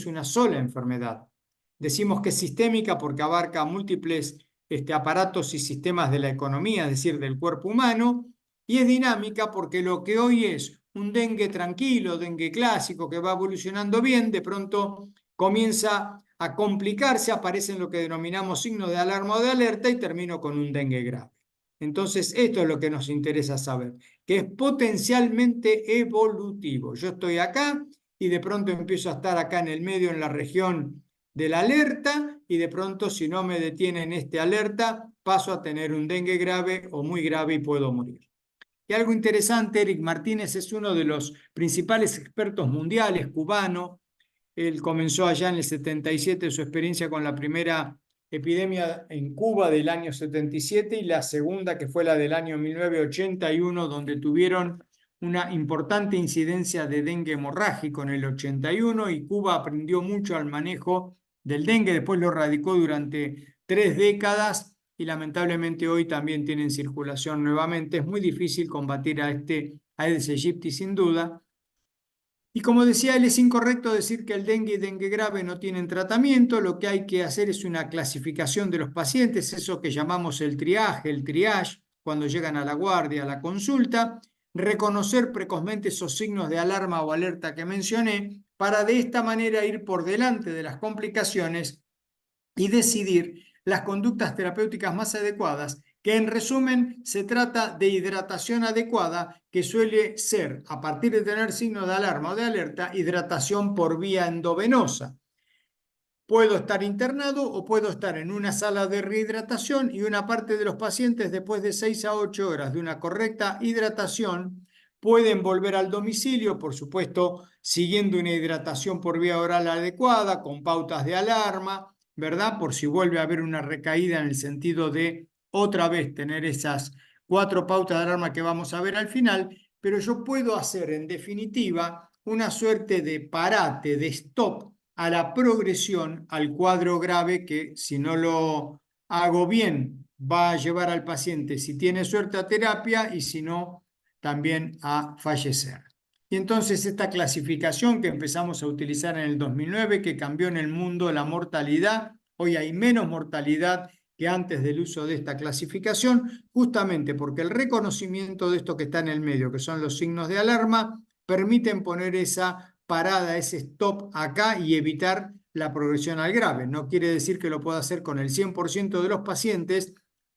es una sola enfermedad. Decimos que es sistémica porque abarca múltiples aparatos y sistemas de la economía, es decir, del cuerpo humano, y es dinámica porque lo que hoy es un dengue tranquilo, dengue clásico, que va evolucionando bien, de pronto comienza a complicarse, aparecen lo que denominamos signos de alarma o de alerta y termino con un dengue grave. Entonces, esto es lo que nos interesa saber, que es potencialmente evolutivo. Yo estoy acá y de pronto empiezo a estar acá en el medio, en la región de la alerta, y de pronto, si no me detienen este alerta, paso a tener un dengue grave o muy grave y puedo morir. Y algo interesante, Eric Martínez es uno de los principales expertos mundiales, cubano. Él comenzó allá en el 77 su experiencia con la primera epidemia en Cuba del año 77 y la segunda, que fue la del año 1981, donde tuvieron una importante incidencia de dengue hemorrágico en el 81, y Cuba aprendió mucho al manejo del dengue. Después lo erradicó durante 3 décadas y lamentablemente hoy también tiene en circulación nuevamente. Es muy difícil combatir a Aedes aegypti sin duda. Y como decía él, es incorrecto decir que el dengue y dengue grave no tienen tratamiento. Lo que hay que hacer es una clasificación de los pacientes, eso que llamamos el triage, cuando llegan a la guardia, a la consulta, reconocer precozmente esos signos de alarma o alerta que mencioné, para de esta manera ir por delante de las complicaciones y decidir las conductas terapéuticas más adecuadas, que en resumen se trata de hidratación adecuada, que suele ser, a partir de tener signos de alarma o de alerta, hidratación por vía endovenosa. Puedo estar internado o puedo estar en una sala de rehidratación, y una parte de los pacientes, después de 6 a 8 horas de una correcta hidratación, pueden volver al domicilio, por supuesto, siguiendo una hidratación por vía oral adecuada, con pautas de alarma, ¿verdad? Por si vuelve a haber una recaída, en el sentido de otra vez tener esas 4 pautas de alarma que vamos a ver al final. Pero yo puedo hacer, en definitiva, una suerte de parate, de stop a la progresión al cuadro grave, que si no lo hago bien va a llevar al paciente, si tiene suerte, a terapia, y si no, también a fallecer. Y entonces esta clasificación que empezamos a utilizar en el 2009, que cambió en el mundo la mortalidad, hoy hay menos mortalidad que antes del uso de esta clasificación, justamente porque el reconocimiento de esto que está en el medio, que son los signos de alarma, permiten poner esa parada, ese stop acá, y evitar la progresión al grave. No quiere decir que lo pueda hacer con el 100% de los pacientes,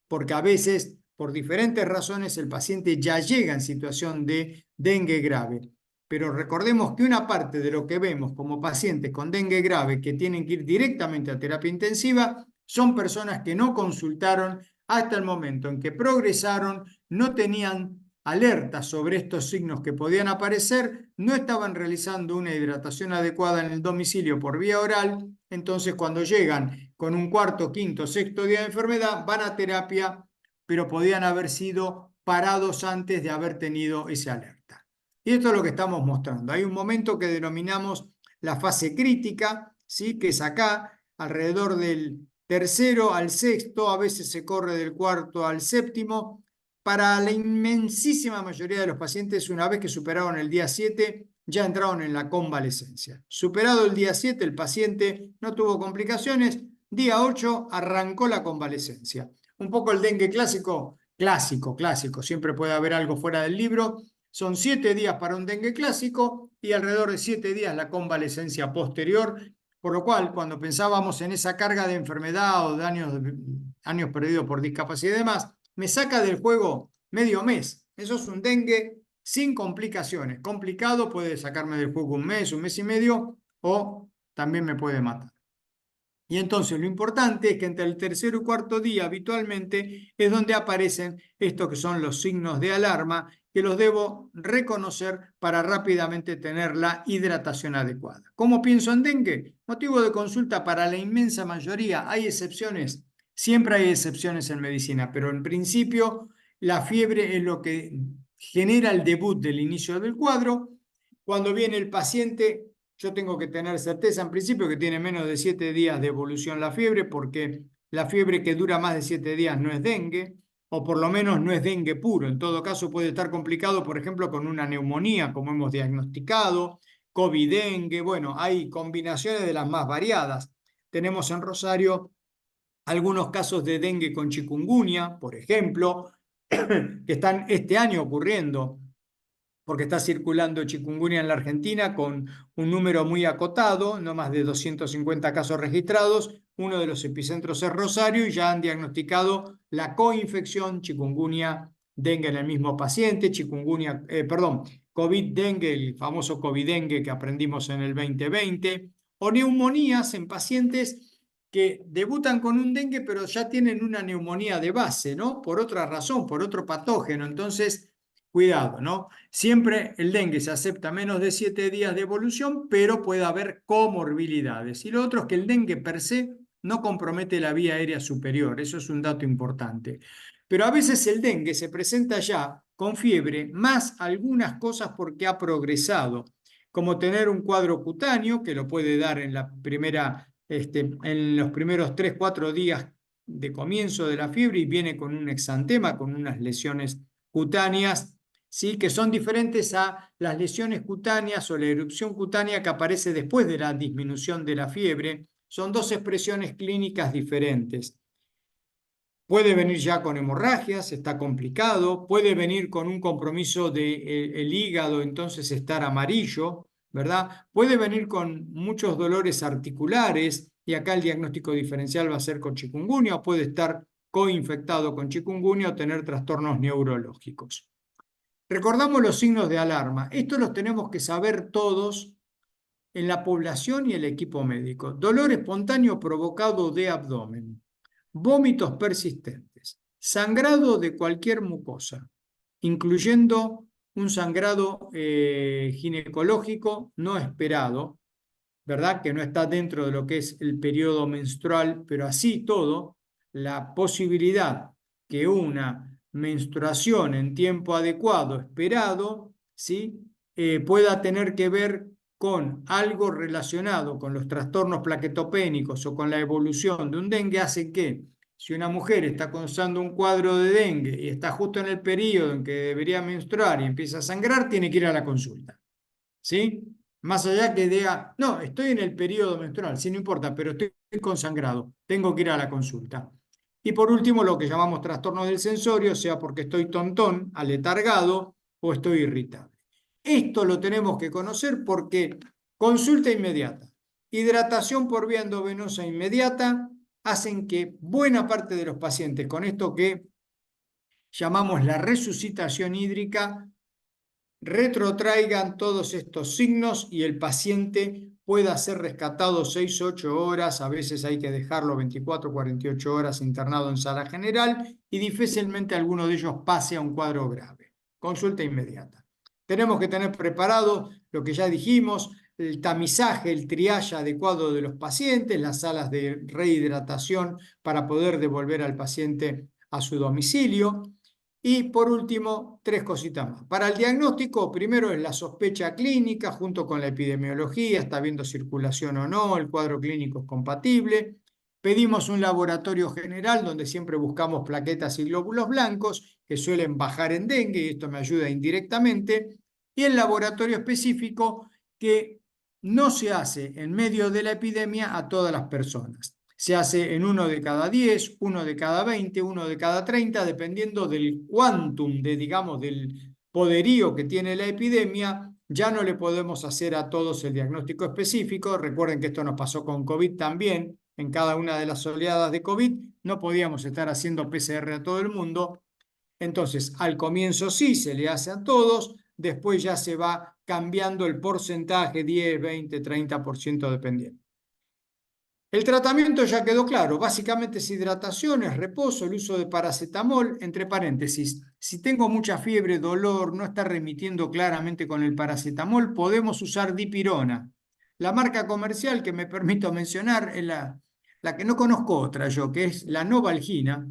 porque a veces, por diferentes razones, el paciente ya llega en situación de dengue grave. Pero recordemos que una parte de lo que vemos como pacientes con dengue grave que tienen que ir directamente a terapia intensiva son personas que no consultaron hasta el momento en que progresaron, no tenían alerta sobre estos signos que podían aparecer, no estaban realizando una hidratación adecuada en el domicilio por vía oral. Entonces, cuando llegan con un cuarto, quinto, sexto día de enfermedad, van a terapia, pero podían haber sido parados antes de haber tenido esa alerta. Y esto es lo que estamos mostrando. Hay un momento que denominamos la fase crítica, ¿sí? Que es acá, alrededor del tercero al sexto, a veces se corre del cuarto al séptimo. Para la inmensísima mayoría de los pacientes, una vez que superaron el día 7, ya entraron en la convalescencia. Superado el día 7, el paciente no tuvo complicaciones. Día 8 arrancó la convalescencia. Un poco el dengue clásico, siempre puede haber algo fuera del libro. Son 7 días para un dengue clásico y alrededor de 7 días la convalescencia posterior. Por lo cual, cuando pensábamos en esa carga de enfermedad o de años perdidos por discapacidad y demás, me saca del juego medio mes. Eso es un dengue sin complicaciones. Complicado puede sacarme del juego un mes y medio, o también me puede matar. Y entonces lo importante es que entre el tercero y cuarto día habitualmente es donde aparecen estos que son los signos de alarma, que los debo reconocer para rápidamente tener la hidratación adecuada. ¿Cómo pienso en dengue? Motivo de consulta para la inmensa mayoría. Hay excepciones, siempre hay excepciones en medicina, pero en principio la fiebre es lo que genera el debut del inicio del cuadro. Cuando viene el paciente, yo tengo que tener certeza en principio que tiene menos de 7 días de evolución la fiebre, porque la fiebre que dura más de 7 días no es dengue, o por lo menos no es dengue puro. En todo caso puede estar complicado, por ejemplo, con una neumonía, como hemos diagnosticado, COVID-dengue, bueno, hay combinaciones de las más variadas. Tenemos en Rosario algunos casos de dengue con chikungunya, por ejemplo, que están este año ocurriendo, porque está circulando chikungunya en la Argentina con un número muy acotado, no más de 250 casos registrados. Uno de los epicentros es Rosario y ya han diagnosticado la coinfección chikungunya dengue en el mismo paciente, chikungunya, perdón, COVID-dengue, el famoso COVID-dengue que aprendimos en el 2020, o neumonías en pacientes que debutan con un dengue, pero ya tienen una neumonía de base, ¿no? Por otra razón, por otro patógeno. Entonces, cuidado, ¿no? Siempre el dengue se acepta menos de 7 días de evolución, pero puede haber comorbilidades. Y lo otro es que el dengue per se no compromete la vía aérea superior, eso es un dato importante. Pero a veces el dengue se presenta ya con fiebre, más algunas cosas porque ha progresado, como tener un cuadro cutáneo, que lo puede dar en la primera, en los primeros 3, 4 días de comienzo de la fiebre y viene con un exantema, con unas lesiones cutáneas, ¿sí? Que son diferentes a las lesiones cutáneas o la erupción cutánea que aparece después de la disminución de la fiebre. Son dos expresiones clínicas diferentes. Puede venir ya con hemorragias, está complicado, puede venir con un compromiso del hígado, entonces estar amarillo, ¿verdad? Puede venir con muchos dolores articulares y acá el diagnóstico diferencial va a ser con chikungunya, o puede estar coinfectado con chikungunya o tener trastornos neurológicos. Recordamos los signos de alarma. Estos los tenemos que saber todos en la población y el equipo médico. Dolor espontáneo provocado de abdomen, vómitos persistentes, sangrado de cualquier mucosa, incluyendo un sangrado ginecológico no esperado, ¿verdad? Que no está dentro de lo que es el periodo menstrual, pero así todo, la posibilidad que una menstruación en tiempo adecuado, esperado, ¿sí? Pueda tener que ver con algo relacionado con los trastornos plaquetopénicos o con la evolución de un dengue, hace que si una mujer está causando un cuadro de dengue y está justo en el periodo en que debería menstruar y empieza a sangrar, tiene que ir a la consulta. ¿Sí? Más allá que diga, no, estoy en el periodo menstrual, sí, no importa, pero estoy consangrado, tengo que ir a la consulta. Y por último, lo que llamamos trastorno del sensorio, sea porque estoy tontón, aletargado o estoy irritable. Esto lo tenemos que conocer porque consulta inmediata, hidratación por vía endovenosa inmediata, hacen que buena parte de los pacientes con esto que llamamos la resucitación hídrica retrotraigan todos estos signos y el paciente pueda ser rescatado 6, 8 horas, a veces hay que dejarlo 24, 48 horas internado en sala general y difícilmente alguno de ellos pase a un cuadro grave. Consulta inmediata. Tenemos que tener preparado lo que ya dijimos, el tamizaje, el triaje adecuado de los pacientes, las salas de rehidratación para poder devolver al paciente a su domicilio. Y por último, 3 cositas más. Para el diagnóstico, primero es la sospecha clínica junto con la epidemiología, está viendo circulación o no, el cuadro clínico es compatible. Pedimos un laboratorio general donde siempre buscamos plaquetas y glóbulos blancos que suelen bajar en dengue y esto me ayuda indirectamente. Y el laboratorio específico que no se hace en medio de la epidemia a todas las personas. Se hace en 1 de cada 10, 1 de cada 20, 1 de cada 30, dependiendo del quantum, digamos, del poderío que tiene la epidemia. Ya no le podemos hacer a todos el diagnóstico específico. Recuerden que esto nos pasó con COVID también. En cada una de las oleadas de COVID no podíamos estar haciendo PCR a todo el mundo. Entonces, al comienzo sí se le hace a todos, después ya se va cambiando el porcentaje, 10, 20, 30% dependiendo. El tratamiento ya quedó claro, básicamente es hidratación, es reposo, el uso de paracetamol, entre paréntesis. Si tengo mucha fiebre, dolor, no está remitiendo claramente con el paracetamol, podemos usar dipirona. La marca comercial que me permito mencionar es la que no conozco otra yo, que es la Novalgina.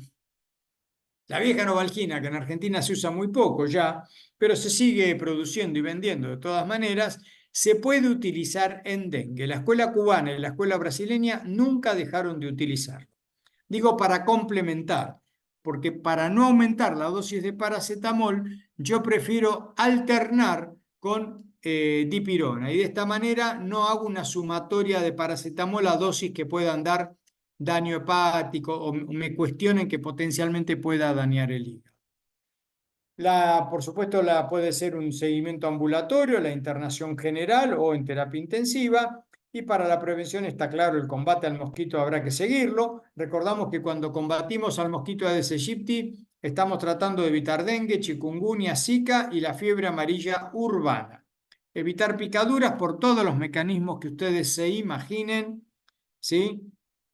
La vieja Novalgina, que en Argentina se usa muy poco ya, pero se sigue produciendo y vendiendo de todas maneras, se puede utilizar en dengue. La escuela cubana y la escuela brasileña nunca dejaron de utilizarlo. Digo para complementar, porque para no aumentar la dosis de paracetamol, yo prefiero alternar con dipirona. Y de esta manera no hago una sumatoria de paracetamol a dosis que puedan dar daño hepático o me cuestionen que potencialmente pueda dañar el hígado. Por supuesto, puede ser un seguimiento ambulatorio, la internación general o en terapia intensiva. Y para la prevención está claro, el combate al mosquito habrá que seguirlo. Recordamos que cuando combatimos al mosquito Aedes aegypti, estamos tratando de evitar dengue, chikungunya, zika y la fiebre amarilla urbana. Evitar picaduras por todos los mecanismos que ustedes se imaginen, ¿sí?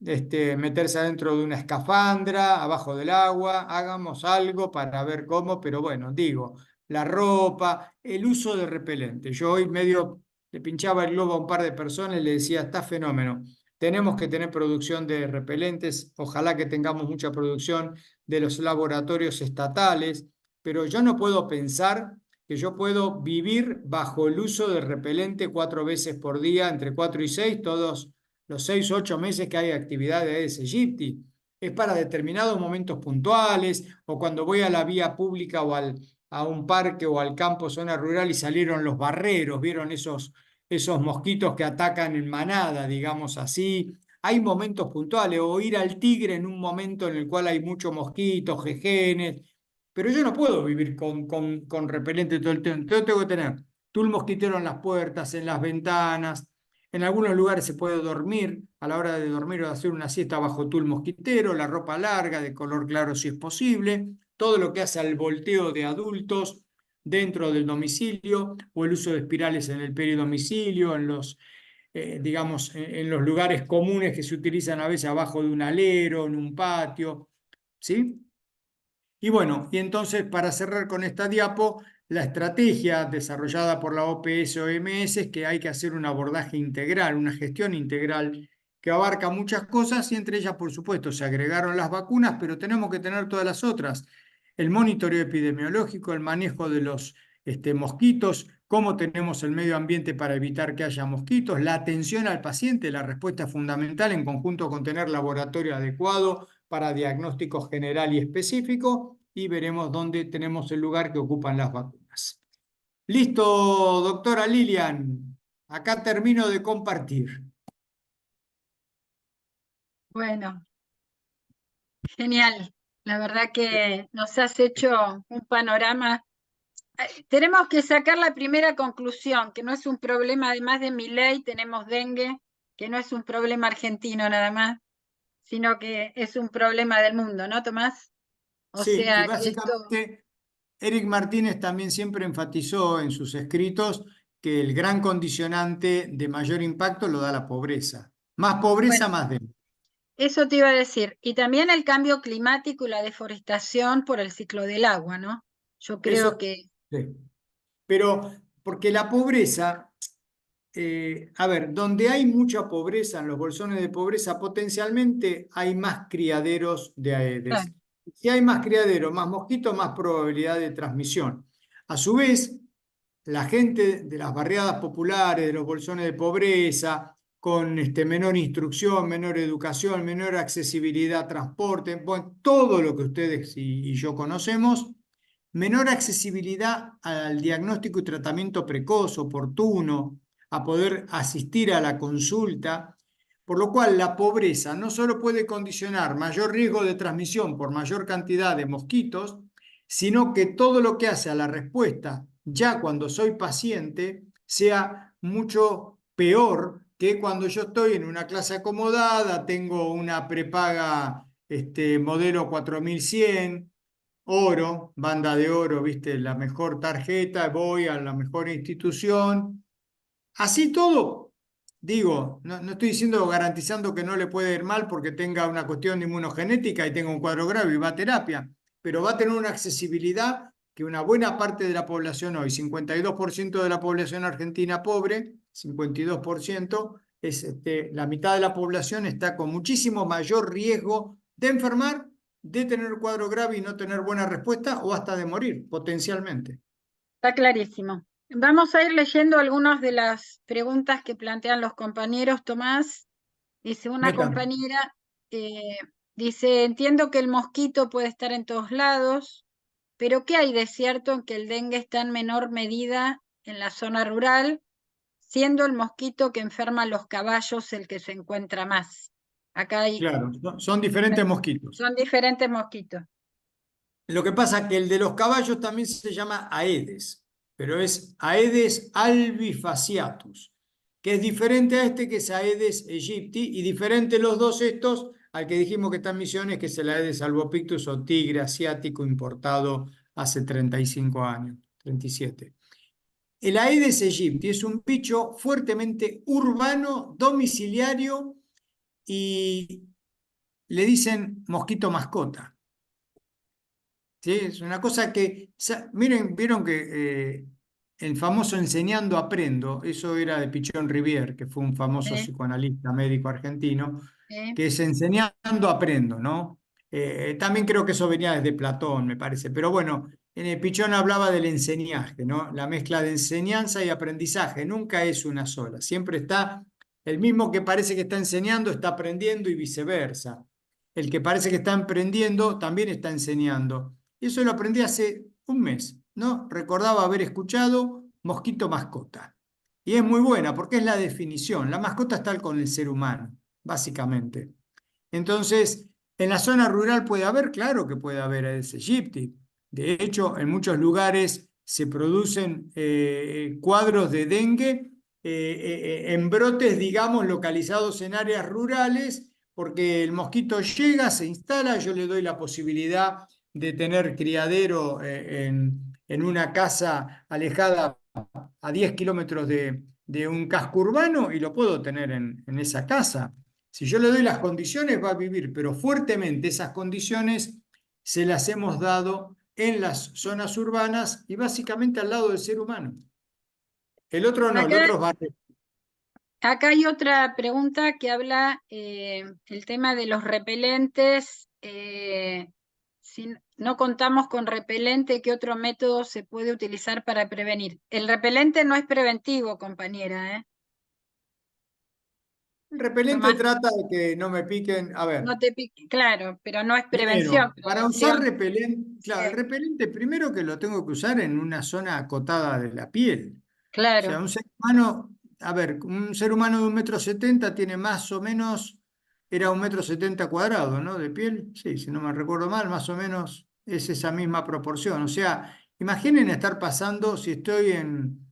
Meterse adentro de una escafandra, abajo del agua, hagamos algo para ver cómo, pero bueno, digo, la ropa, el uso de repelente. Yo hoy medio le pinchaba el globo a un par de personas y le decía, está fenómeno, tenemos que tener producción de repelentes, ojalá que tengamos mucha producción de los laboratorios estatales, pero yo no puedo pensar que yo puedo vivir bajo el uso de repelente 4 veces por día, entre 4 y 6, todos los 6 u 8 meses que hay actividad de Aedes aegypti. Es para determinados momentos puntuales o cuando voy a la vía pública a un parque o al campo, zona rural y salieron los barreros, vieron esos mosquitos que atacan en manada, digamos así. Hay momentos puntuales o ir al tigre en un momento en el cual hay muchos mosquitos, jejenes, pero yo no puedo vivir con repelente todo el tiempo. Yo tengo que tener tul mosquitero en las puertas, en las ventanas. En algunos lugares se puede dormir, a la hora de dormir o de hacer una siesta bajo tul mosquitero, la ropa larga, de color claro si es posible, todo lo que hace al volteo de adultos dentro del domicilio o el uso de espirales en el peridomicilio, digamos, en los lugares comunes que se utilizan a veces abajo de un alero, en un patio, ¿sí? Y bueno, y entonces para cerrar con esta diapo, la estrategia desarrollada por la OPS-OMS es que hay que hacer un abordaje integral, una gestión integral que abarca muchas cosas y entre ellas, por supuesto, se agregaron las vacunas, pero tenemos que tener todas las otras. El monitoreo epidemiológico, el manejo de los mosquitos, cómo tenemos el medio ambiente para evitar que haya mosquitos, la atención al paciente, la respuesta fundamental en conjunto con tener laboratorio adecuado para diagnóstico general y específico y veremos dónde tenemos el lugar que ocupan las vacunas. Listo, doctora Lilian. Acá termino de compartir. Bueno, genial. La verdad que nos has hecho un panorama. Tenemos que sacar la primera conclusión, que no es un problema, además de Milei, tenemos dengue, que no es un problema argentino nada más, sino que es un problema del mundo, ¿no, Tomás? O Sí, y sea, que esto, básicamente Eric Martínez también siempre enfatizó en sus escritos que el gran condicionante de mayor impacto lo da la pobreza. Más bueno, pobreza, más dengue. eso te iba a decir. Y también el cambio climático y la deforestación por el ciclo del agua, ¿no? Yo creo Eso, que, sí. Pero porque la pobreza, a ver, donde hay mucha pobreza, en los bolsones de pobreza, potencialmente hay más criaderos de claro, Aedes. Si hay más criaderos, más mosquitos, más probabilidad de transmisión. A su vez, la gente de las barriadas populares, de los bolsones de pobreza, con menor instrucción, menor educación, menor accesibilidad a transporte, bueno, todo lo que ustedes y yo conocemos, menor accesibilidad al diagnóstico y tratamiento precoz, oportuno, a poder asistir a la consulta, por lo cual la pobreza no solo puede condicionar mayor riesgo de transmisión por mayor cantidad de mosquitos, sino que todo lo que hace a la respuesta ya cuando soy paciente sea mucho peor que cuando yo estoy en una clase acomodada, tengo una prepaga modelo 4100 oro, banda de oro, viste, la mejor tarjeta, voy a la mejor institución. Así todo, digo, no estoy diciendo garantizando que no le puede ir mal porque tenga una cuestión de inmunogenética y tenga un cuadro grave y va a terapia, pero va a tener una accesibilidad que una buena parte de la población hoy, 52% de la población argentina pobre, 52%, la mitad de la población está con muchísimo mayor riesgo de enfermar, de tener cuadro grave y no tener buena respuesta o hasta de morir potencialmente. está clarísimo. Vamos a ir leyendo algunas de las preguntas que plantean los compañeros, Tomás. Dice una Metan. compañera, eh, dice, entiendo que el mosquito puede estar en todos lados, pero ¿qué hay de cierto en que el dengue está en menor medida en la zona rural, siendo el mosquito que enferma a los caballos el que se encuentra más. Acá Claro, son diferentes mosquitos. son diferentes mosquitos. Lo que pasa es que el de los caballos también se llama Aedes, pero es Aedes albifasciatus, que es diferente a este que es Aedes aegypti y diferente los dos estos al que dijimos que está en Misiones, que es el Aedes albopictus o tigre asiático importado hace 35 años, 37. El Aedes aegypti es un bicho fuertemente urbano, domiciliario y le dicen mosquito mascota. ¿Sí? Es una cosa que, miren, vieron que el famoso Enseñando Aprendo, eso era de Pichón Rivière, que fue un famoso ¿Eh? psicoanalista médico argentino, ¿Eh? que es Enseñando Aprendo, ¿no? También creo que eso venía desde Platón, me parece, pero bueno, en el Pichón hablaba del enseñaje, ¿no? La mezcla de enseñanza y aprendizaje, nunca es una sola, siempre está el mismo que parece que está enseñando, está aprendiendo y viceversa. El que parece que está emprendiendo también está enseñando. Y eso lo aprendí hace un mes, ¿no? Recordaba haber escuchado mosquito mascota. Y es muy buena porque es la definición. La mascota está con el ser humano, básicamente. Entonces, en la zona rural puede haber, claro que puede haber Aedes aegypti. De hecho, en muchos lugares se producen cuadros de dengue en brotes, digamos, localizados en áreas rurales, porque el mosquito llega, se instala, yo le doy la posibilidad de tener criadero en una casa alejada a 10 kilómetros de un casco urbano y lo puedo tener en esa casa. Si yo le doy las condiciones, va a vivir, pero fuertemente esas condiciones se las hemos dado en las zonas urbanas y básicamente al lado del ser humano. El otro no, el Acá, otro es barrio. acá hay otra pregunta que habla el tema de los repelentes. Si no contamos con repelente, ¿qué otro método se puede utilizar para prevenir? El repelente no es preventivo, compañera, ¿eh? El repelente Tomás, trata de que no me piquen. A ver, no te pique, claro, pero no es prevención. primero, para usar Prevención, repelente, claro, el sí, repelente primero que lo tengo que usar en una zona acotada de la piel. O sea, claro. un ser humano, a ver, un ser humano de 1,70 m tiene más o menos, era 1,70 m cuadrado, ¿no? De piel, sí, si no me recuerdo mal, más o menos es esa misma proporción. O sea, imaginen estar pasando, si estoy en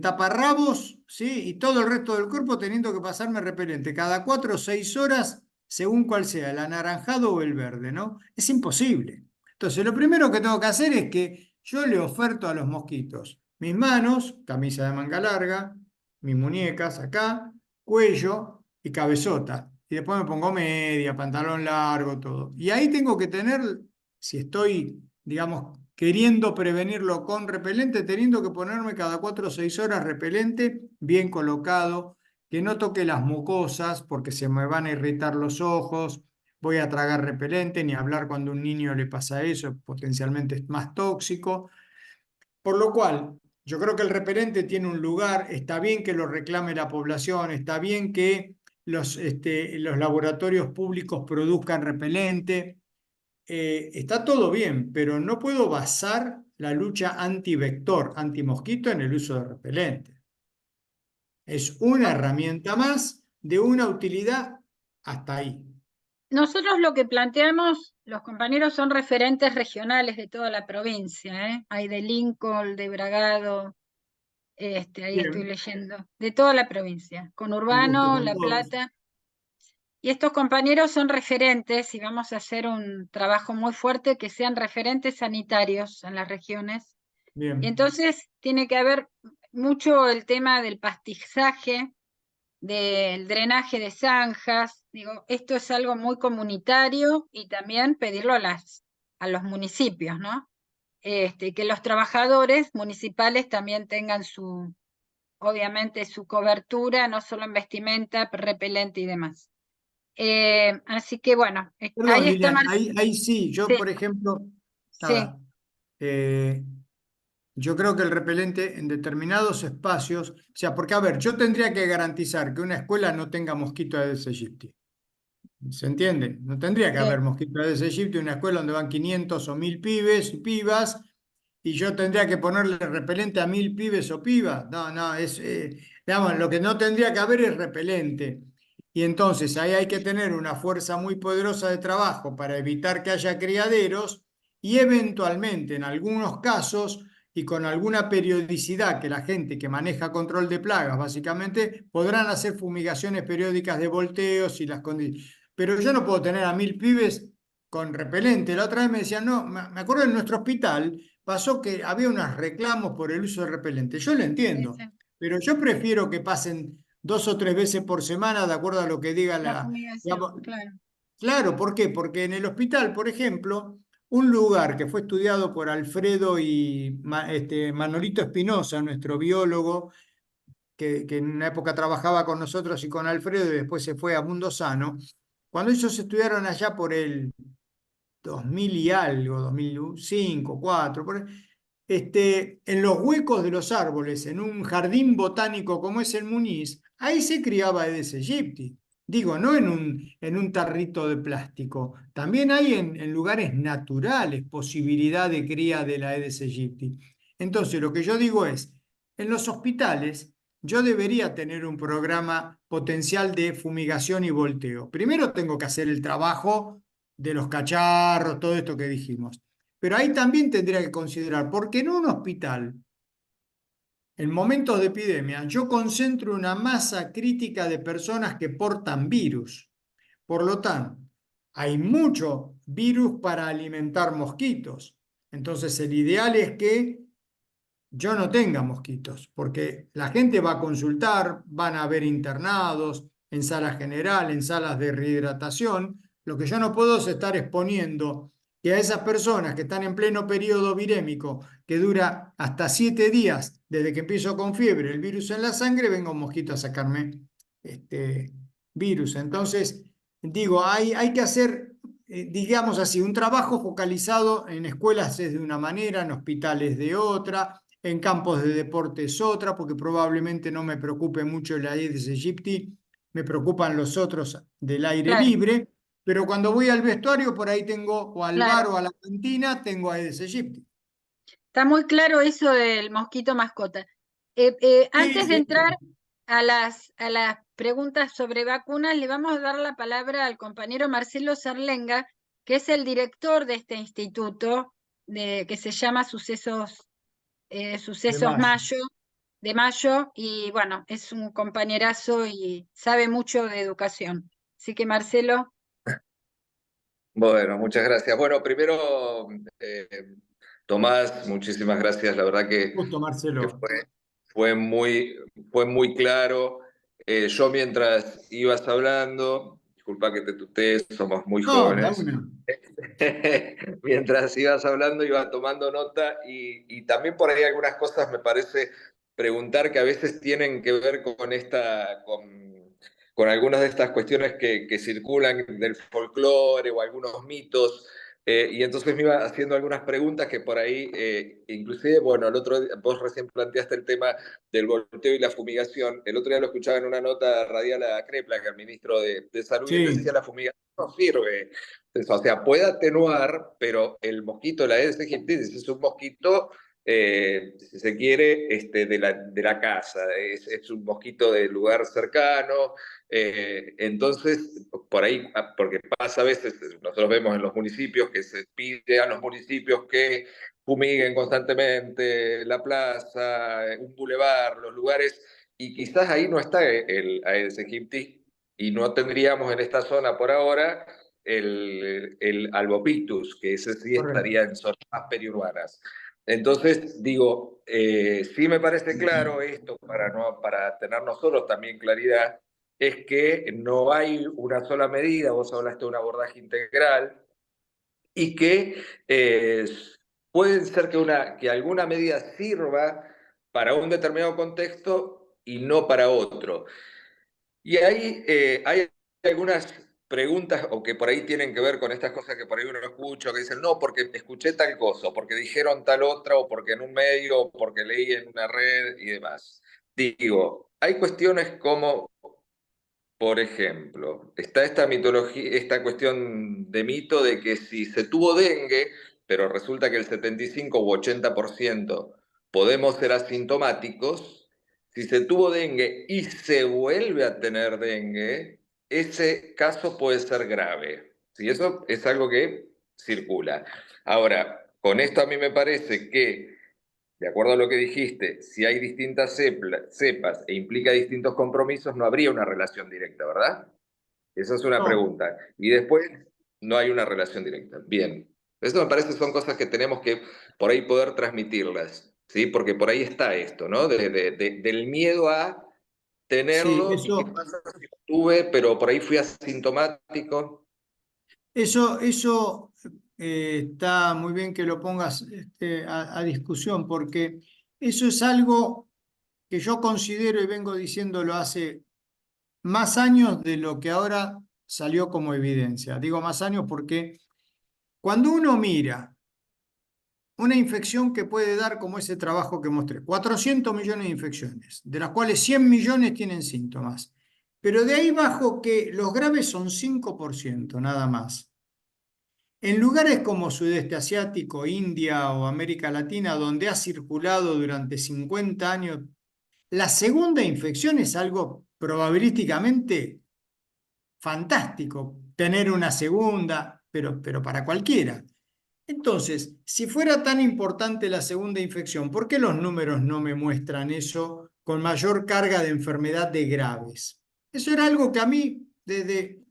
taparrabos, ¿sí? Y todo el resto del cuerpo teniendo que pasarme repelente cada 4 o 6 horas, según cuál sea, el anaranjado o el verde, ¿no? Es imposible. Entonces, lo primero que tengo que hacer es que yo le oferto a los mosquitos mis manos, camisa de manga larga, mis muñecas acá, cuello y cabezota. Y después me pongo media, pantalón largo, todo. Y ahí tengo que tener, si estoy, digamos, queriendo prevenirlo con repelente, teniendo que ponerme cada 4 o 6 horas repelente bien colocado, que no toque las mucosas porque se me van a irritar los ojos, voy a tragar repelente, ni hablar cuando a un niño le pasa eso, potencialmente es más tóxico. Por lo cual, yo creo que el repelente tiene un lugar, está bien que lo reclame la población, está bien que los laboratorios públicos produzcan repelente, está todo bien, pero no puedo basar la lucha antivector, antimosquito en el uso de repelente. Es una herramienta más de una utilidad hasta ahí. Nosotros lo que planteamos, los compañeros son referentes regionales de toda la provincia, ¿eh? Hay de Lincoln, de Bragado, ahí estoy Bien, leyendo, de toda la provincia, un gusto Conurbano, con La todos. Plata. Y estos compañeros son referentes y vamos a hacer un trabajo muy fuerte que sean referentes sanitarios en las regiones. Y Bien. entonces tiene que haber mucho el tema del pastizaje, del drenaje de zanjas. Digo, esto es algo muy comunitario y también pedirlo a los municipios, ¿no? Que los trabajadores municipales también tengan obviamente, su cobertura, no solo en vestimenta, repelente y demás. Así que bueno, Perdón, ahí está Lilian, ahí sí, yo Sí, por ejemplo, sí, nada, eh, yo creo que el repelente en determinados espacios, o sea, porque a ver, yo tendría que garantizar que una escuela no tenga mosquito Aedes aegypti. ¿Se entiende? No tendría que sí. haber mosquito Aedes aegypti en una escuela donde van 500 o 1.000 pibes y pibas y yo tendría que ponerle repelente a 1000 pibes o pibas. No, no, digamos, lo que no tendría que haber es repelente. Y entonces ahí hay que tener una fuerza muy poderosa de trabajo para evitar que haya criaderos y eventualmente, en algunos casos, y con alguna periodicidad que la gente que maneja control de plagas, básicamente, podrán hacer fumigaciones periódicas de volteos y las condiciones. Pero yo no puedo tener a 1000 pibes con repelente. La otra vez me decían, no, me acuerdo en nuestro hospital pasó que había unos reclamos por el uso de repelente. Yo lo Sí, entiendo, sí. pero yo prefiero que pasen 2 o 3 veces por semana de acuerdo a lo que diga La la... fumigación, digamos, claro. claro, ¿por qué? Porque en el hospital, por ejemplo, un lugar que fue estudiado por Alfredo y Manolito Espinosa, nuestro biólogo, que en una época trabajaba con nosotros y con Alfredo y después se fue a Mundo Sano, cuando ellos estudiaron allá por el 2000 y algo, 2005, 2004, en los huecos de los árboles, en un jardín botánico como es el Muniz, ahí se criaba Aedes aegypti. Digo, no en un tarrito de plástico. También hay en lugares naturales posibilidad de cría de la Aedes aegypti. Entonces, lo que yo digo es, en los hospitales, yo debería tener un programa potencial de fumigación y volteo. Primero tengo que hacer el trabajo de los cacharros, todo esto que dijimos. Pero ahí también tendría que considerar, porque en un hospital, en momentos de epidemia, yo concentro una masa crítica de personas que portan virus. Por lo tanto, hay mucho virus para alimentar mosquitos. Entonces, el ideal es que yo no tenga mosquitos, porque la gente va a consultar, van a haber internados en sala general, en salas de rehidratación. Lo que yo no puedo es estar exponiendo que a esas personas que están en pleno periodo virémico, que dura hasta 7 días desde que empiezo con fiebre, el virus en la sangre, venga un mosquito a sacarme este virus. Entonces, digo, hay que hacer, digamos así, un trabajo focalizado en escuelas es de una manera, en hospitales de otra, en campos de deportes otra, porque probablemente no me preocupe mucho el Aedes aegypti, me preocupan los otros del aire Claro, libre, pero cuando voy al vestuario, por ahí tengo, o al bar claro. o a la cantina, tengo Aedes aegypti. Está muy claro eso del mosquito mascota. Sí, Antes de sí, entrar a las preguntas sobre vacunas, le vamos a dar la palabra al compañero Marcelo Sarlenga, que es el director de este instituto, que se llama de Sucesos mayo. Mayo, de Mayo, y bueno, es un compañerazo y sabe mucho de educación. Así que Marcelo, Bueno, muchas gracias. Bueno, primero, eh, Tomás, muchísimas gracias. La verdad Justo, que Marcelo. fue fue muy claro. Yo mientras ibas hablando, disculpa que te tutee, somos muy No, da jóvenes. una. Mientras ibas hablando, iba tomando nota y también por ahí algunas cosas me parece preguntar que a veces tienen que ver con con algunas de estas cuestiones que circulan del folclore o algunos mitos. Y entonces me iba haciendo algunas preguntas que por ahí, inclusive, bueno, el otro día, vos recién planteaste el tema del volteo y la fumigación. El otro día lo escuchaba en una nota radial a Crepla, que el ministro de Salud, y él decía, Sí, la fumigación no sirve. Entonces, o sea, puede atenuar, pero el mosquito, la Aedes aegypti, es un mosquito, si se quiere, de la casa, es un mosquito del lugar cercano. Entonces, por ahí, porque pasa a veces, nosotros vemos en los municipios que se pide a los municipios que fumiguen constantemente la plaza, un bulevar, los lugares, y quizás ahí no está el Aedes aegypti y no tendríamos en esta zona por ahora el albopictus, que ese sí estaría correcto. en zonas más periurbanas. Entonces, digo, sí me parece claro esto, para tener nosotros también claridad, es que no hay una sola medida, vos hablaste de un abordaje integral, y que puede ser que alguna medida sirva para un determinado contexto y no para otro. Y ahí hay algunas preguntas o que por ahí tienen que ver con estas cosas que por ahí uno escucha, que dicen, no, porque escuché tal cosa, o porque dijeron tal otra, o porque en un medio, o porque leí en una red y demás. Digo, hay cuestiones como, por ejemplo, está esta mitología, esta cuestión de mito de que si se tuvo dengue, pero resulta que el 75 u 80% podemos ser asintomáticos, si se tuvo dengue y se vuelve a tener dengue, ese caso puede ser grave. ¿Sí? Eso es algo que circula. Ahora, con esto a mí me parece que, de acuerdo a lo que dijiste, si hay distintas cepas e implica distintos compromisos, no habría una relación directa, ¿verdad? Esa es una No, pregunta. Y después, no hay una relación directa. Bien. Eso me parece son cosas que tenemos que por ahí poder transmitirlas, ¿sí? Porque por ahí está esto, ¿no? Del miedo a sí, tenerlo y qué pasa si lo tuve, pero por ahí fui asintomático. eso está muy bien que lo pongas a discusión, porque eso es algo que yo considero y vengo diciéndolo hace más años de lo que ahora salió como evidencia. Digo más años porque cuando uno mira una infección que puede dar como ese trabajo que mostré, 400 millones de infecciones, de las cuales 100 millones tienen síntomas, pero de ahí bajo que los graves son 5% nada más. En lugares como Sudeste Asiático, India o América Latina, donde ha circulado durante 50 años, la segunda infección es algo probabilísticamente fantástico, tener una segunda, pero para cualquiera. Entonces, si fuera tan importante la segunda infección, ¿por qué los números no me muestran eso con mayor carga de enfermedad de graves? Eso era algo que a mí, desde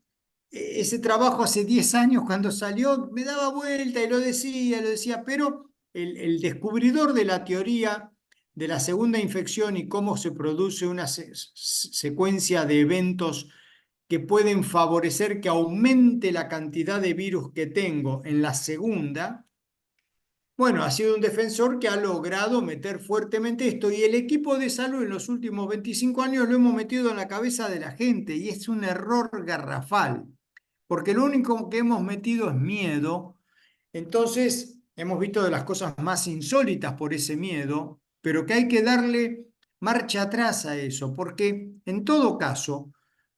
ese trabajo hace 10 años, cuando salió, me daba vuelta y lo decía, pero el descubridor de la teoría de la segunda infección y cómo se produce una secuencia de eventos que pueden favorecer que aumente la cantidad de virus que tengo en la segunda, bueno, ha sido un defensor que ha logrado meter fuertemente esto y el equipo de salud en los últimos 25 años lo hemos metido en la cabeza de la gente y es un error garrafal, porque lo único que hemos metido es miedo. Entonces, hemos visto de las cosas más insólitas por ese miedo, pero que hay que darle marcha atrás a eso, porque en todo caso,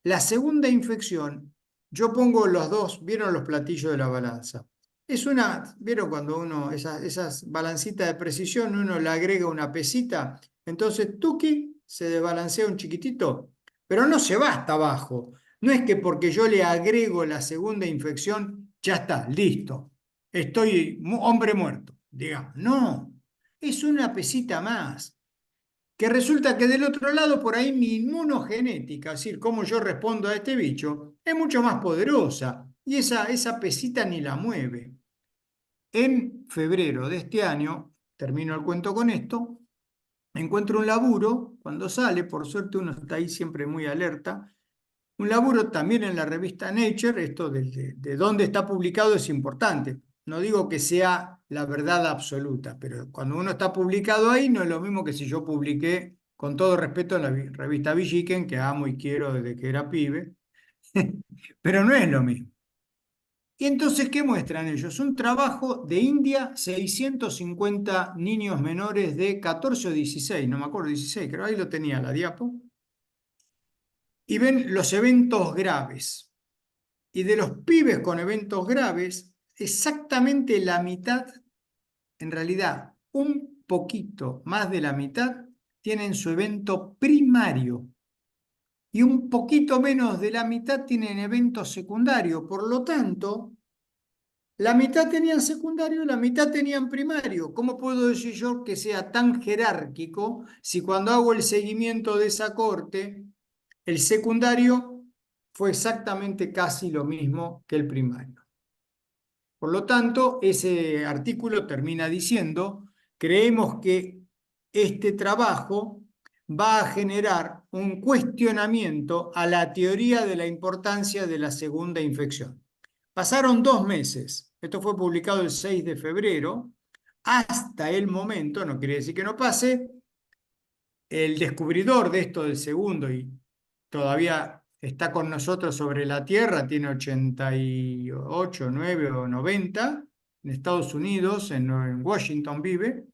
la segunda infección, yo pongo los dos, ¿vieron los platillos de la balanza? Es una, ¿vieron cuando uno, esas balancitas de precisión, uno le agrega una pesita? Entonces, tuki, se desbalancea un chiquitito, pero no se va hasta abajo. No es que porque yo le agrego la segunda infección, ya está, listo, estoy hombre muerto, digamos. No, es una pesita más. Que resulta que del otro lado, por ahí mi inmunogenética, es decir, cómo yo respondo a este bicho, es mucho más poderosa. Y esa pesita ni la mueve. En febrero de este año, termino el cuento con esto, encuentro un laburo, cuando sale, por suerte uno está ahí siempre muy alerta, un laburo también en la revista Nature, esto de dónde está publicado es importante. No digo que sea la verdad absoluta, pero cuando uno está publicado ahí no es lo mismo que si yo publiqué, con todo respeto, en la revista Villiquen, que amo y quiero desde que era pibe, pero no es lo mismo. Y entonces, ¿qué muestran ellos? Un trabajo de India, 650 niños menores de 14 o 16, no me acuerdo, 16, creo, ahí lo tenía la diapo, y ven los eventos graves. Y de los pibes con eventos graves, exactamente la mitad, en realidad, un poquito más de la mitad, tienen su evento primario. Y un poquito menos de la mitad tienen evento secundario. Por lo tanto, la mitad tenían secundario, la mitad tenían primario. ¿Cómo puedo decir yo que sea tan jerárquico si cuando hago el seguimiento de esa corte, el secundario fue exactamente casi lo mismo que el primario? Por lo tanto, ese artículo termina diciendo, creemos que este trabajo va a generar un cuestionamiento a la teoría de la importancia de la segunda infección. Pasaron 2 meses, esto fue publicado el 6 de febrero, hasta el momento, no quiere decir que no pase, el descubridor de esto del segundo y todavía está con nosotros sobre la Tierra, tiene 88, 9 o 90, en Estados Unidos, en Washington vive,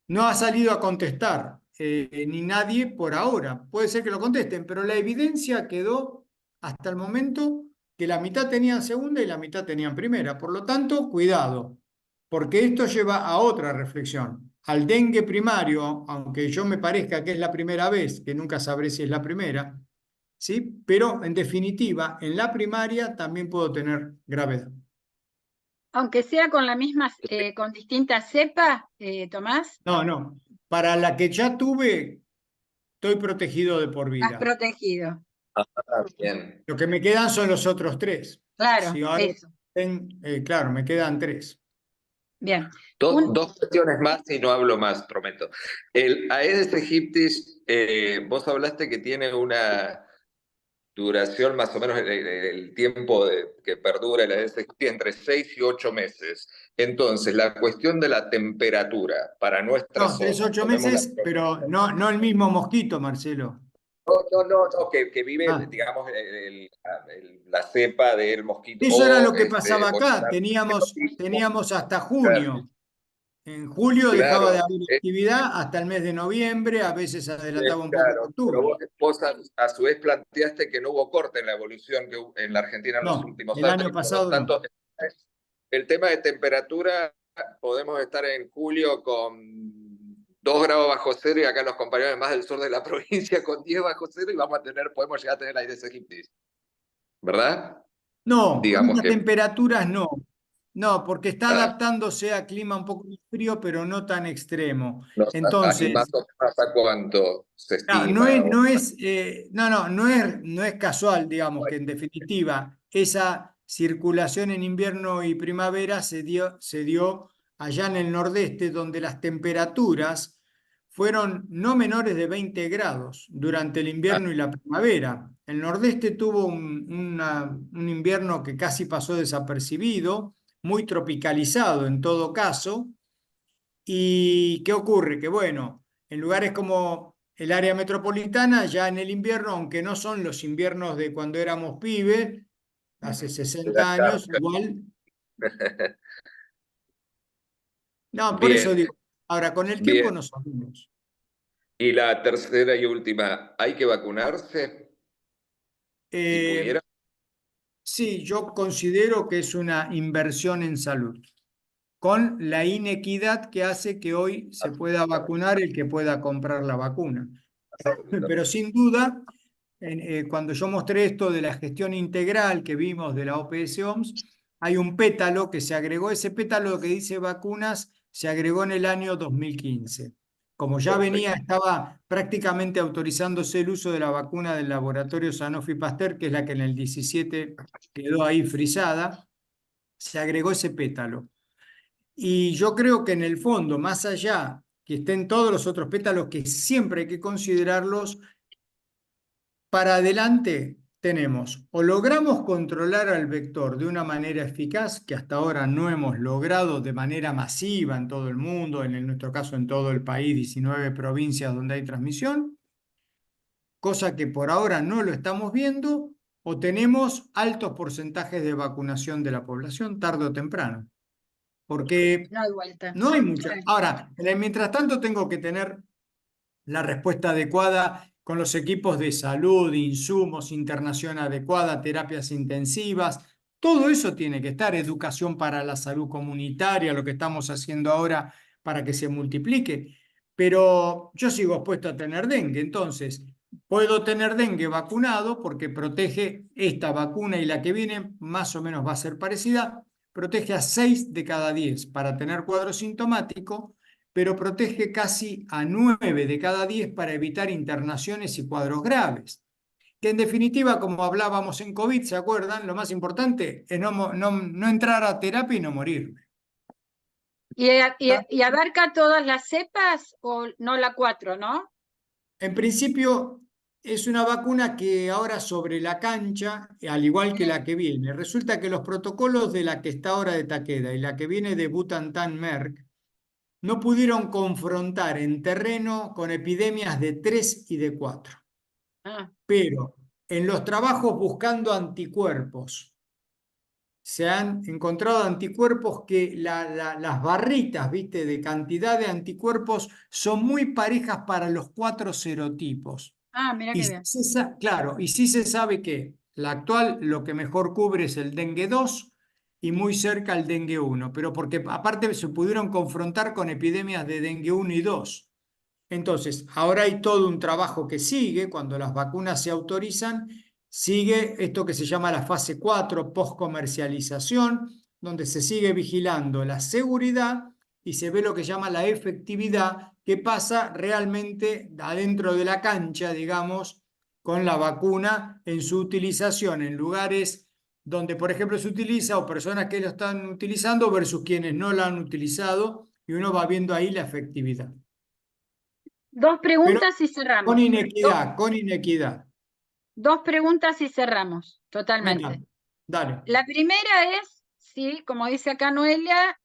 no ha salido a contestar, ni nadie por ahora. Puede ser que lo contesten, pero la evidencia quedó hasta el momento que la mitad tenían segunda y la mitad tenían primera. Por lo tanto, cuidado, porque esto lleva a otra reflexión. Al dengue primario, aunque yo me parezca que es la primera vez, que nunca sabré si es la primera, ¿sí? Pero en definitiva, en la primaria también puedo tener gravedad. Aunque sea con la misma, con distintas cepas, Tomás, No, no. Para la que ya tuve, estoy protegido de por has vida. protegido. Bien. Lo que me quedan son los otros 3. Claro, Si ahora, eso. claro, me quedan 3. Bien. Dos cuestiones más y no hablo más, prometo. El Aedes aegyptis, vos hablaste que tiene una duración más o menos, el tiempo que perdura el Aedes aegypti entre 6 y 8 meses. Entonces, la cuestión de la temperatura para nuestra No, 3, zona, 8 tomemos la meses, pero no, no el mismo mosquito, Marcelo. no, que vive, Ah, digamos, la cepa del mosquito eso era o lo que pasaba acá. Boyardo, Teníamos hasta claro, junio. En julio dejaba de claro, haber actividad hasta el mes de noviembre, a veces se adelantaba un poco en claro, pero octubre. vos a su vez planteaste que no hubo corte en la evolución que en la Argentina en los No, últimos el año años, por lo pasado no. tanto, el tema de temperatura, podemos estar en julio con 2 grados bajo cero y acá los compañeros más del sur de la provincia con 10 bajo cero y podemos llegar a tener Aedes aegyptis, ¿verdad? No, Digamos frutas que temperaturas no. No, porque está ah, adaptándose a clima un poco más frío, pero no tan extremo. y más Entonces, o menos a cuánto se no, no estima. es, no es, no es casual, digamos, que en definitiva esa circulación en invierno y primavera se dio allá en el nordeste, donde las temperaturas fueron no menores de 20 grados durante el invierno y la primavera. El nordeste tuvo un invierno que casi pasó desapercibido, muy tropicalizado en todo caso. ¿Y qué ocurre? Que bueno, en lugares como el área metropolitana, ya en el invierno, aunque no son los inviernos de cuando éramos pibes, hace 60 años, igual, no, por eso Bien, digo, ahora con el tiempo bien. no sabemos. Y la tercera y última, ¿hay que vacunarse? Si Eh, pudiera. sí, yo considero que es una inversión en salud, con la inequidad que hace que hoy se pueda vacunar el que pueda comprar la vacuna. Pero sin duda, cuando yo mostré esto de la gestión integral que vimos de la OPS-OMS, hay un pétalo que se agregó, ese pétalo que dice vacunas se agregó en el año 2015. Como ya venía, Perfecto. estaba prácticamente autorizándose el uso de la vacuna del laboratorio Sanofi Pasteur, que es la que en el 17 quedó ahí frisada, se agregó ese pétalo. Y yo creo que en el fondo, más allá que estén todos los otros pétalos, que siempre hay que considerarlos, para adelante tenemos o logramos controlar al vector de una manera eficaz, que hasta ahora no hemos logrado de manera masiva en todo el mundo, en nuestro caso en todo el país, 19 provincias donde hay transmisión, cosa que por ahora no lo estamos viendo, o tenemos altos porcentajes de vacunación de la población tarde o temprano, porque no hay vuelta. no hay mucha. Claro. Ahora, mientras tanto tengo que tener la respuesta adecuada con los equipos de salud, insumos, internación adecuada, terapias intensivas. Todo eso tiene que estar, educación para la salud comunitaria, lo que estamos haciendo ahora para que se multiplique. Pero yo sigo expuesto a tener dengue, entonces puedo tener dengue vacunado porque protege esta vacuna y la que viene, más o menos va a ser parecida, protege a 6 de cada 10 para tener cuadro sintomático, pero protege casi a 9 de cada 10 para evitar internaciones y cuadros graves. Que en definitiva, como hablábamos en COVID, ¿se acuerdan? Lo más importante es no entrar a terapia y no morirme. ¿Y abarca todas las cepas o no la 4, no? En principio, es una vacuna que ahora sobre la cancha, al igual que la que viene, resulta que los protocolos de la que está ahora de Takeda y la que viene de Butantan Merck no pudieron confrontar en terreno con epidemias de 3 y de 4. Ah, Pero en los trabajos buscando anticuerpos, se han encontrado anticuerpos que las barritas, ¿viste?, de cantidad de anticuerpos son muy parejas para los 4 serotipos. mira Y qué bien. claro, y sí se sabe que la actual lo que mejor cubre es el dengue 2, y muy cerca al dengue 1, pero porque aparte se pudieron confrontar con epidemias de dengue 1 y 2. Entonces, ahora hay todo un trabajo que sigue, cuando las vacunas se autorizan, sigue esto que se llama la fase 4, post-comercialización, donde se sigue vigilando la seguridad y se ve lo que llama la efectividad, que pasa realmente adentro de la cancha, digamos, con la vacuna en su utilización en lugares donde, por ejemplo, se utiliza o personas que lo están utilizando versus quienes no la han utilizado y uno va viendo ahí la efectividad. Dos Pero preguntas y con cerramos. inequidad, con inequidad. Dos preguntas y cerramos, totalmente. Venga, dale. La primera es, sí, como dice acá Noelia,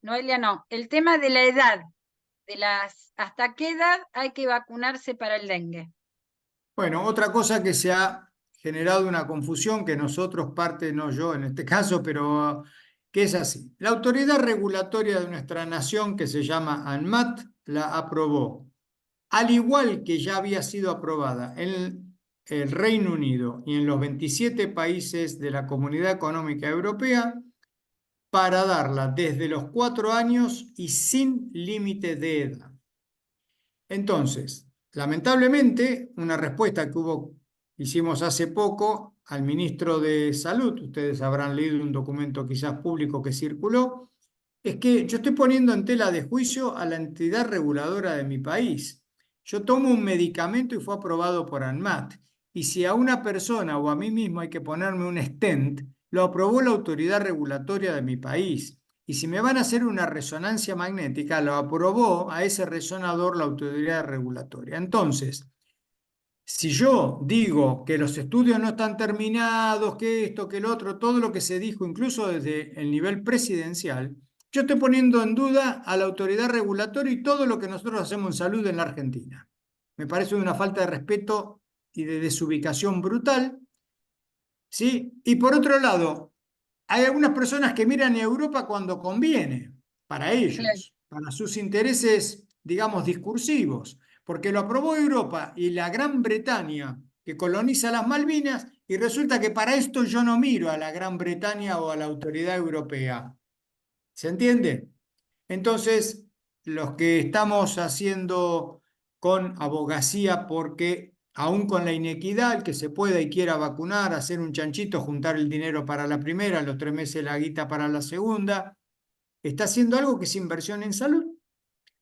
Noelia no, el tema de la edad, ¿hasta qué edad hay que vacunarse para el dengue? Bueno, otra cosa que se ha generado una confusión que nosotros, parte, no yo en este caso, pero que es así. La autoridad regulatoria de nuestra nación, que se llama ANMAT, la aprobó, al igual que ya había sido aprobada en el Reino Unido y en los 27 países de la Comunidad Económica Europea, para darla desde los 4 años y sin límite de edad. Entonces, lamentablemente, una respuesta que hicimos hace poco al ministro de Salud, ustedes habrán leído un documento quizás público que circuló, es que yo estoy poniendo en tela de juicio a la entidad reguladora de mi país. Yo tomo un medicamento y fue aprobado por ANMAT. Y si a una persona o a mí mismo hay que ponerme un stent, lo aprobó la autoridad regulatoria de mi país. Y si me van a hacer una resonancia magnética, lo aprobó a ese resonador la autoridad regulatoria. Entonces, si yo digo que los estudios no están terminados, que esto, que el otro, todo lo que se dijo, incluso desde el nivel presidencial, yo estoy poniendo en duda a la autoridad regulatoria y todo lo que nosotros hacemos en salud en la Argentina. Me parece una falta de respeto y de desubicación brutal, ¿sí? Y por otro lado, hay algunas personas que miran a Europa cuando conviene, para Claro. ellos, para sus intereses, digamos, discursivos, porque lo aprobó Europa y la Gran Bretaña, que coloniza las Malvinas, y resulta que para esto yo no miro a la Gran Bretaña o a la autoridad europea. ¿Se entiende? Entonces, los que estamos haciendo con abogacía porque aún con la inequidad, el que se pueda y quiera vacunar, hacer un chanchito, juntar el dinero para la primera, los 3 meses la guita para la segunda, está haciendo algo que es inversión en salud.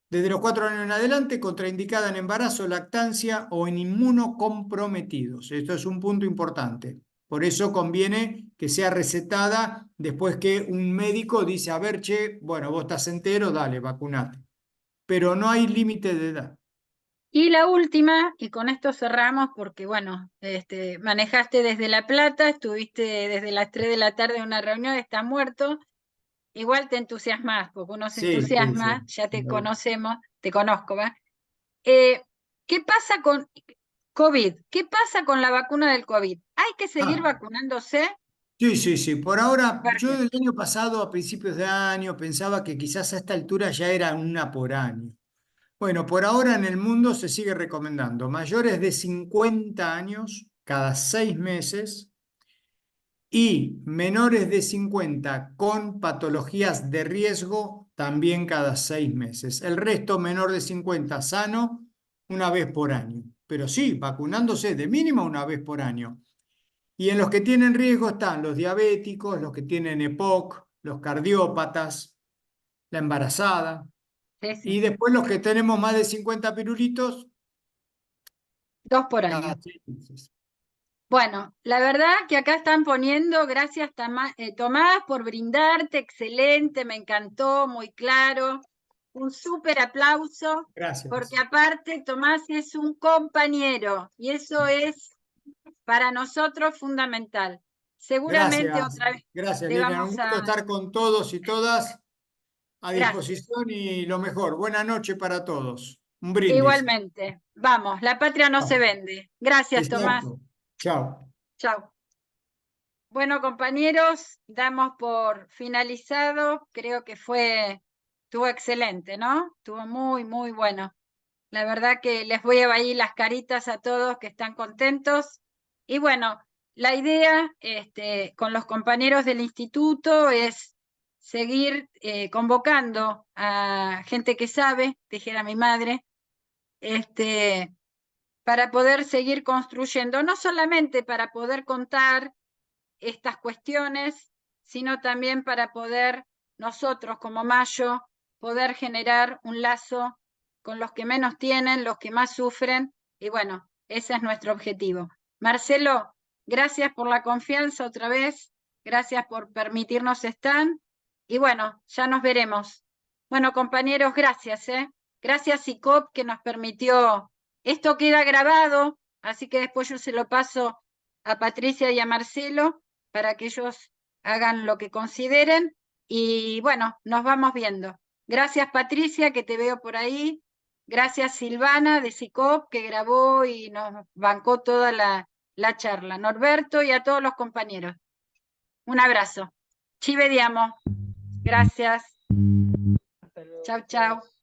Desde los 4 años en adelante, contraindicada en embarazo, lactancia o en inmunocomprometidos. Esto es un punto importante. Por eso conviene que sea recetada después que un médico dice, a ver, che, bueno, vos estás entero, dale, vacunate. Pero no hay límite de edad. Y la última, y con esto cerramos porque, bueno, manejaste desde La Plata, estuviste desde las 3 de la tarde en una reunión, estás muerto, igual te entusiasmas, porque uno se Sí, sí, entusiasma, sí. ya te conocemos, te conozco, ¿va? ¿Qué pasa con COVID? ¿Qué pasa con la vacuna del COVID? ¿Hay que seguir Ah, vacunándose? sí, sí, sí. Por ahora, yo Perfecto. el año pasado, a principios de año, pensaba que quizás a esta altura ya era una por año. Bueno, por ahora en el mundo se sigue recomendando mayores de 50 años cada 6 meses y menores de 50 con patologías de riesgo también cada 6 meses. El resto menor de 50 sano una vez por año. Pero sí, vacunándose de mínimo una vez por año. Y en los que tienen riesgo están los diabéticos, los que tienen EPOC, los cardiópatas, la embarazada. Sí, Y sí. después los que tenemos más de 50 pirulitos, 2 por cada año. 6 meses. Bueno, la verdad que acá están poniendo, gracias Tomás por brindarte, excelente, me encantó, muy claro. Un súper aplauso, porque Gracias. aparte Tomás es un compañero y eso es para nosotros fundamental. Seguramente Gracias. otra vez Gracias, te Lilian. Un vamos gusto a... estar con todos y todas a Gracias. disposición y lo mejor. Buena noche para todos. Un brindis. Igualmente. Vamos, la patria no se Chao. vende. Gracias, Tomás. Exacto. Chao. Chao. Bueno, compañeros, damos por finalizado. Creo que estuvo excelente, ¿no? Estuvo muy, muy bueno. La verdad que les voy a ir las caritas a todos que están contentos. Y bueno, la idea con los compañeros del instituto es seguir convocando a gente que sabe, dijera mi madre, para poder seguir construyendo, no solamente para poder contar estas cuestiones, sino también para poder nosotros como Mayo poder generar un lazo con los que menos tienen, los que más sufren, y bueno, ese es nuestro objetivo. Marcelo, gracias por la confianza otra vez, gracias por permitirnos estar, y bueno, ya nos veremos. Bueno, compañeros, gracias, Gracias ICOP que nos permitió, esto queda grabado, así que después yo se lo paso a Patricia y a Marcelo para que ellos hagan lo que consideren, y bueno, nos vamos viendo. Gracias Patricia, que te veo por ahí. Gracias Silvana de SICOP, que grabó y nos bancó toda la charla. Norberto y a todos los compañeros. Un abrazo. Ci vediamo. Gracias. Chao, chao.